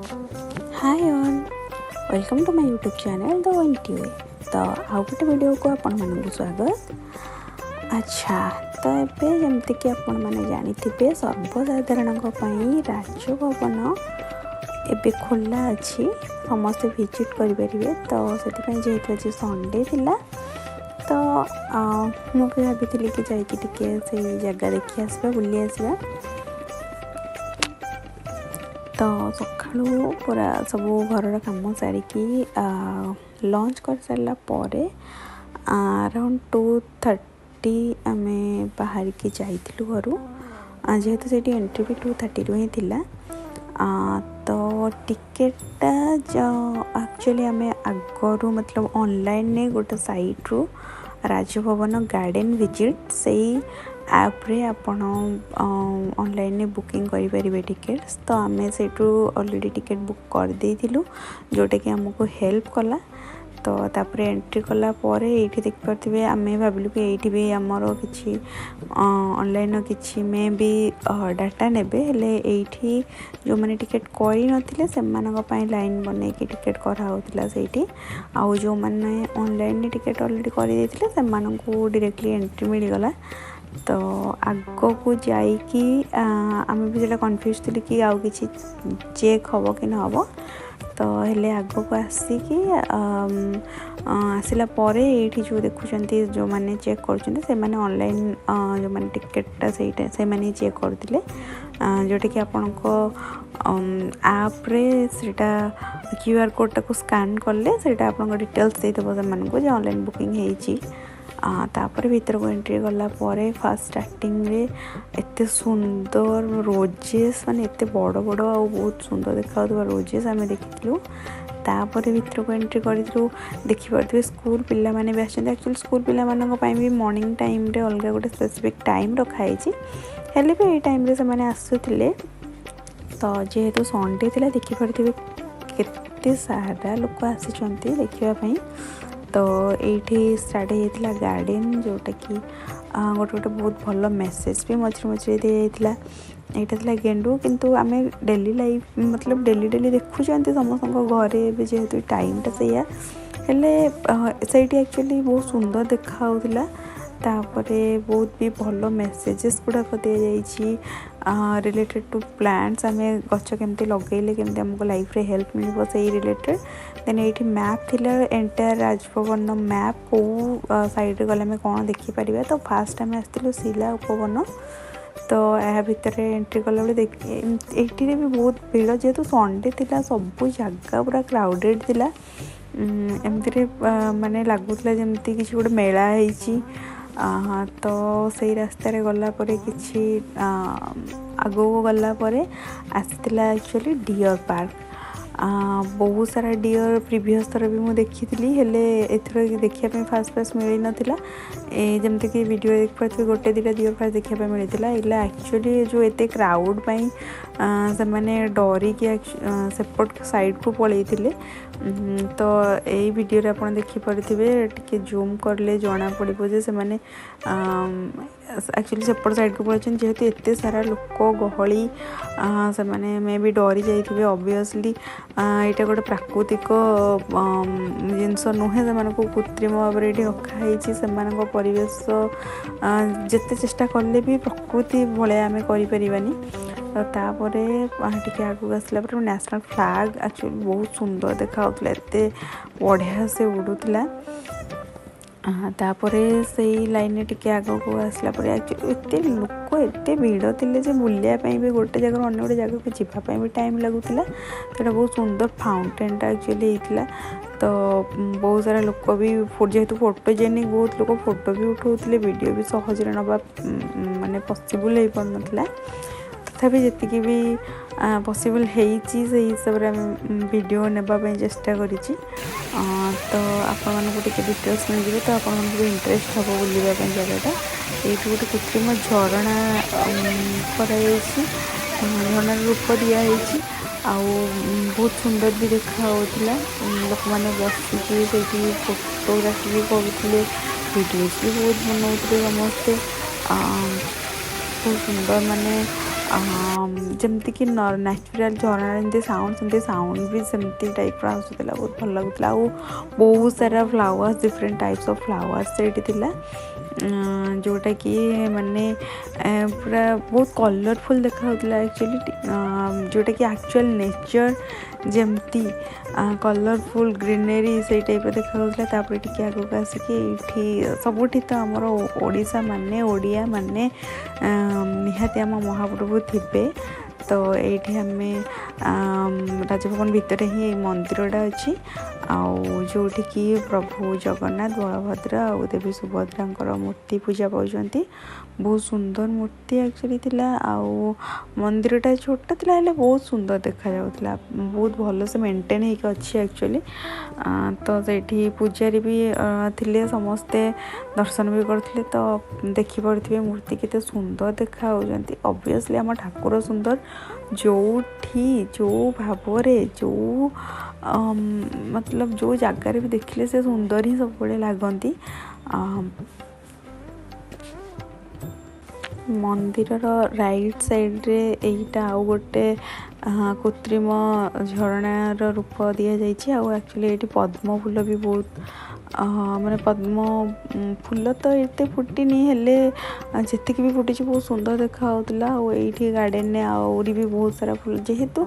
Hi all welcome to my YouTube channel the one tea way. तो आउ गोटे video को आपण मानक स्वागत। अच्छा तो ये जमती कि आपण मैंने जानी सर्वसाधारण राजभवन एबे खोला अच्छी समस्ते विजिट करेंगे। तो से जेहेतु आज संडे थिला तो मुझे भाभी कि जाइए से जगह देखी आसवा बुली आसवा। तो सकाळू पूरा सब घर काम सारिकी लंच कर सारा अराउंड 2:30 आम बाहर की जाइलु घर जेहेतु से एंट्री भी 2:30 ही थिला। तो टिकेटा एक्चुअली आम आगु मतलब ऑनलाइन ने गोटे साइट रू राजभवन गार्डन विजिट से ऐप रे आपण ऑनलाइन बुकिंग करें टिकेट्स। तो आम से ऑलरेडी टिकेट बुक कर देलु जोटा कि आमको हेल्प कला। तो तापर एंट्री कला ये देख पारे आम भाविलु कि ये भी आमर कि ऑनलाइन कि मे भी डाटा नेबे हेले एठी जो मैंने टिकेट करी नथिले से लाइन बने कि टिकेट कराउतला सेठी आउ जो मैंने ऑनलाइन टिकेट ऑलरेडी कर देथिले से डायरेक्टली एंट्री मिल गला। तो आग को जाइकी आम भी जो कन्फ्यूज थी कि आउ कि चेक हम कि ना हम। तो हेले आग को आसिकी आसला ये जो देखुं जो मैंने चेक कर ऑनलाइन जो मैंने टिकेटा से चेक करते जोटा कि आपण आप्रे सेटा क्यूआर कोड को स्कैन कले से डिटेल्स देते से ऑनलाइन बुकिंग होती। तापर भीतर को एंट्री गला फर्स्ट स्टार्टिंग रे एते सुंदर रोजेस माने एते बड़ बड़ आ बहुत सुंदर देखा रोजेस आम देखी। तापर भीतर को एंट्री करूँ देखिपे स्कूल पिला माने भी आछन। एक्चुअली स्कूल पिला मानक पई भी मॉर्निंग टाइम रे अलग गोटे स्पेसिफिक टाइम रखाई हेले भी ये टाइम रे से माने आसुथिले। तो जेहेतु संडे थिला देखिपे केते सारा लोक आसी देखा। तो ये स्टार्ट होता गार्डन जोटा कि गोटे गोटे बहुत भल मेसेज भी मझे मझे दी जाता। यहाँ गेंडू किंतु आम डेली लाइफ मतलब डेली डेली देखुं समस्त घरे भी जेहेतु टाइमटा से से एक्चुअली बहुत सुंदर देखा। तापरे बहुत भी भल मेसेजेस गुड़ाक दि जाइए रिलेटेड टू प्लांट्स आम गच केमती लगेले केमती आमको लाइफ रे हेल्प मिल से रिलेटेड। देन ये मैप थिला एंटायर राजभवन मैप को साइड गले आम कौन देखिपर। तो फास्ट आम आसलु शिला उपवन। तो यह भितर एंट्री कला ये भी बहुत भीड़ जेहेतु संडे थिला सब जगह पूरा क्राउडेड थिला। एमती माने लगुला जमती किसी गोटे मेला है। तो सही रास्तार गलापर कि आगो गलापर आसला एक्चुअली डियर पार्क बहुत सारा डियर प्रीवियस थर भी मुझे देखी हेले एथर देखापी फास्ट फास्ट मिल नाला जमती कि वीडियो देख पारे गोटे दुटा डियर फास्ट देखापी मिलता है। एक्चुअली जो एते क्राउड पाई से मैंने डरिकी सेपट साइड को पलैते। तो यही वीडियो आप देखिपे टे जूम करले जना पड़े से मैंने एक्चुअली सेपट साइड को पलैन जेहेतु एते सारा लोक गहली से मैंने मे भी डरी जाइए। ऑब्वियसली यहाँ गोटे प्राकृतिक जिनस नुहे से कृत्रिम भाव में ये रखाई से परिवेश जिते चेष्टा कले भी प्रकृति भाया आम करें। तो तापर टे आगे आसला नेशनल फ्लैग एक्चुअली बहुत सुंदर देखा एते बढ़िया से उड़ूला। तापर से लाइन टे आग को आसला एक्चुअली एत लोक एत भीड़ थे बुलायापी भी गोटे जगह अन्य गोटे जगह को जावाई भी टाइम लगुला। तो बहुत सुंदर फाउंटेनटा एक्चुअली होता। तो बहुत सारा लोक भी जेहेतु फोटोजेनिक बहुत लोग फोटो भी उठाऊले वीडियो भी सहज नवा माने पॉसिबल हो पार ना। तथापि जी भी पॉसिबल से हिसाब से वीडियो नेबाई चेष्टा करी। तो आपण मानक डिटेल्स मिल जाए तो आप इंटरेस्ट हम बुलवाई जगटा ये गोटे कृत्रिम झरणा झरणार रूप दिखाई बहुत सुंदर भी देखा लोक मैंने बसिकी से फोटोग्राफी भी करुले वीडियोज भी बहुत बनाते समस्ते बहुत सुंदर माने जमती नेचुरल झरना जमी साउंड भी सेमती टाइप आसूला बहुत भल लगुला आ बहुत सारा flowers different types of flowers से जोटा कि माने पूरा बहुत कलरफुल देखा एक्चुअली जोटा कि एक्चुअल नेचर जमती कलरफुल ग्रीनरी से टाइप देखा टी आगे आसिकी सबुठी तो आमर ओडिशा माने ओडिया माने निहाती आम महाप्रभु थिबे तो ये आम राजभवन भितर ही मंदिरटा अच्छी जोटि कि प्रभु जगन्नाथ बलभद्र और देवी सुभद्रा मूर्ति पूजा पाँच बहुत सुंदर मूर्ति एक्चुअली थिला आउ मंदिरटा छोटा थिला हेले बहुत सुंदर देखा जाउथला बहुत भल से मेंटेन होके अच्छी एक्चुअली तो सेठी पूजारी भी थिले समस्ते दर्शन भी करथिले तो देखि पड़थिबे मूर्ति केते सुंदर देखा होजंती ऑब्वियसली हम ठाकुर सुंदर जोठी जो भावरे जो मतलब जो जगार भी देखले से सुंदर ही सब बड़े लगती मंदिर राइट साइड रे एटा आउ गोटे कृत्रिम झरणार रूप दि जाइए आउ एक्चुअली ये पद्म फूल भी बहुत माने पद्म फूल तो ये फुटिनी हेले जी भी फुटी बहुत सुंदर देखा होता ये गार्डन ने आहरी भी बहुत सारा फूल जेहेतु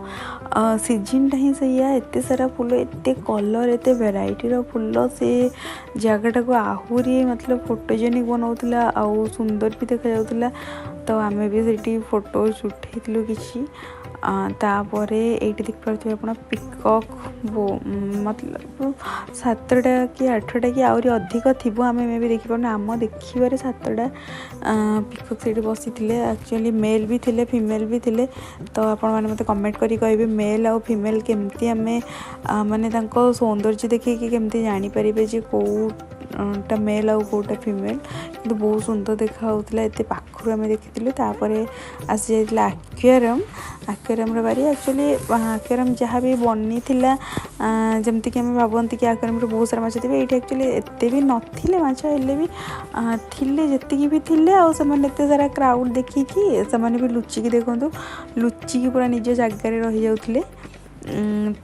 सीजनटा ही सैया एत सारा फूल एत कलर एत भेराइटी फूल से जगटा को आहरी मतलब फोटोजेनिक बनाऊला आउ सुंदर भी देखा जाउथला तो आमे भी सेठी फोटोज उठेइलु किछि तापर ये देखिपे आप पिकॉक मतलब 7टा कि 8टा कि आहरी अधिक थी आम मे भी देखिपार आम देखिबारे 7टा पिकॉक से बसी एक्चुअली मेल भी थिले फीमेल भी थिले तो आपण माने मते कमेंट करी कहबे मेल आउ फीमेल केमती आमे माने तांको सौंदर्य देखिए केमती जानी परिबे जे कोटा मेल आउ कोटा फीमेल किंतु बहुत सुंदर देखा होता एत पाखु आम देखी आसी जाइए एक्वेरियम बारी एक्चुअली एक्वेरियम जहाँ भी बनी जमती कि आम भावती कि एक्वेरियम बहुत सारा माछ थे ये एक्चुअली एत भी नथिले माछ हेले भी थिले जतिकी भी थिले आ से सारा क्राउड देखिकी से भी लुचिकी देखु लुचिकी पूरा निज जगार रही जाउथले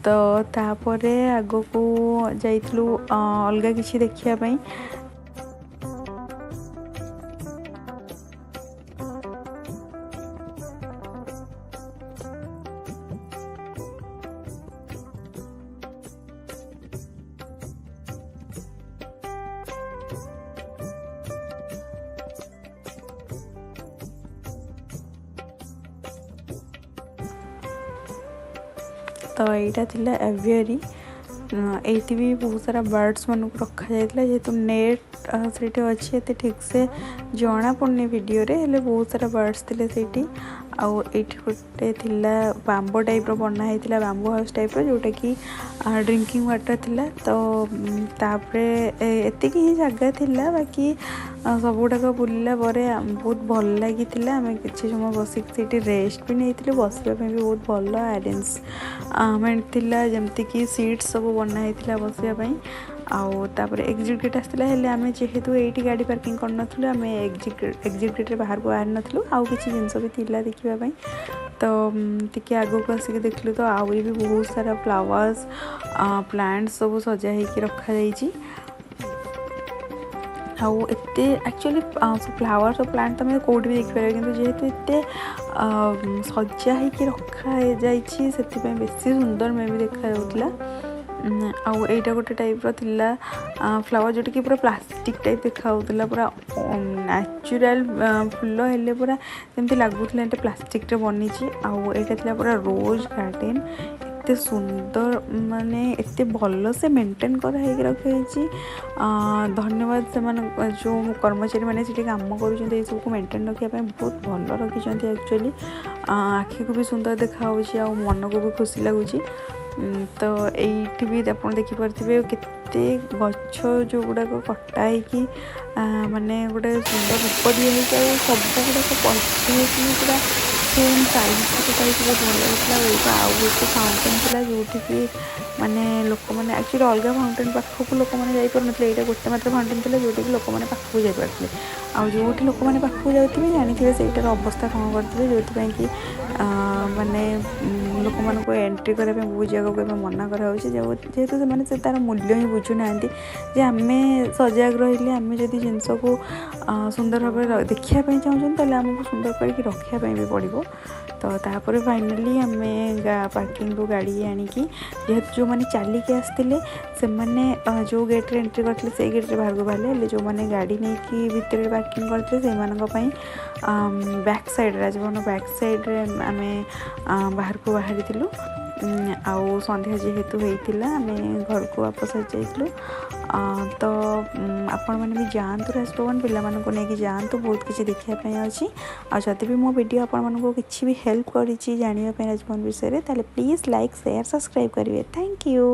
तो तापर आग को जाइलु अलग किसी देखापी तो यहाँ थिला एवियरी ये भी बहुत सारा बर्ड्स मानक रखा जाता जेहेतु नेट से अच्छी एत ठीक से जना पड़नी वीडियो रे हेले बहुत सारा बर्ड्स थे से आउ ये गोटे बाम्बो टाइप बनाई बाम्बो हाउस टाइप जोटा कि ड्रिंकिंग वाटर थिला तो तापरे एतिक ही जगह थिला बाकी सब गुड़ाक बुलला बहुत भल लगी आम किसी समय बसिक रेस्ट भी नहीं बसवाई भी बहुत भल अरेंजमेंट थिला जमती कि सीट सब बनाई बसवाई आउ तापर एग्जिट गेट आसला हेले आमे जेहेतु एटी गाड़ी पार्किंग करनथुलु आमे एग्जिट गेट रे बाहर को आर नथुलु आउ किछि जिंस भी थिला देखिबा पई तो टिके आगो को आसिक देखलु तो आउरी भी बहुत सारा फ्लावर्स प्लांट्स सब सजा हेकि रखा जाइछि आउ एते एक्चुअली फ्लावर्स और प्लांट तुम कौटी भी देखिपारे किंतु जेहेतु एते सजा हेकि रखा जाइछि सेति बेसी सुंदर में भी देखा जाउतला आउ एटा गोटे टाइप थिला फ्लावर जोटा कि पूरा प्लास्टिक टाइप देखा होता पूरा नेचुरल फूल हेले पूरा जमती लगुला प्लास्टिक रे बनी आउ एटा थिला पूरा रोज गार्डन एते सुंदर माने एते भल से मेंटेन करा हेकि रखी धन्यवाद से जो कर्मचारी मैंने काम कर सबको मेंटेन रखा बहुत भल रखी एक्चुअली आखि को भी सुंदर देखा मन को भी खुशी लगुच तो ये भी आप देखिपे केते गछ जो गुड़ाक कटा होगी माने गोटे सुंदर रूप दिए सब गुड़ाक पलटि पूरा सेम प्राइस प्राइस बहुत भल लगा ये आउ गोटे फाउंटेन था जोटि माने लोक मैंने एक्चुअली अलग फाउंटेन पाखक लोक मैंने जापार यहाँ गोटे मात्र फाउंटेन था जोटि लोक मैंने पाखक जापारे आउट लोक मैंने पाखक जाऊे जानी सहीटार अवस्था कौन करते जो कि माने लोक मान एंट्री करने बहुत जगह को मना कराऊँ जेहेतु से तार मूल्य ही बुझुना जे आम सजग रही आम जदि जिनस को सुंदर भाव देखापी चाहूँ आमको सुंदर करके रखापी भी पड़ो तो तापर फाइनाली आम पार्किंग रू गाड़ी आणिकी जेहेतु जो मैंने चलिकी आसते से मैंने जो गेट रे एंट्री करते से गेट रे बाहर को बाहर जो मैंने गाड़ी नहीं कि भितर पार्किंग करते से back side Raj Bhavan back side रे आम बाहर को बाहरी थिलु आउ संध्या जेहेतु होता आम घर को वापस जाइलु तो आपण मैंने भी जातु राजभवन पे लेकिन जातु बहुत किसी देखापी अच्छी आदि भी मो वीडियो आपण किसी भी हेल्प करी जानापी राजभवन विषय में प्लीज़ लाइक शेयर सब्सक्राइब करेंगे थैंक यू।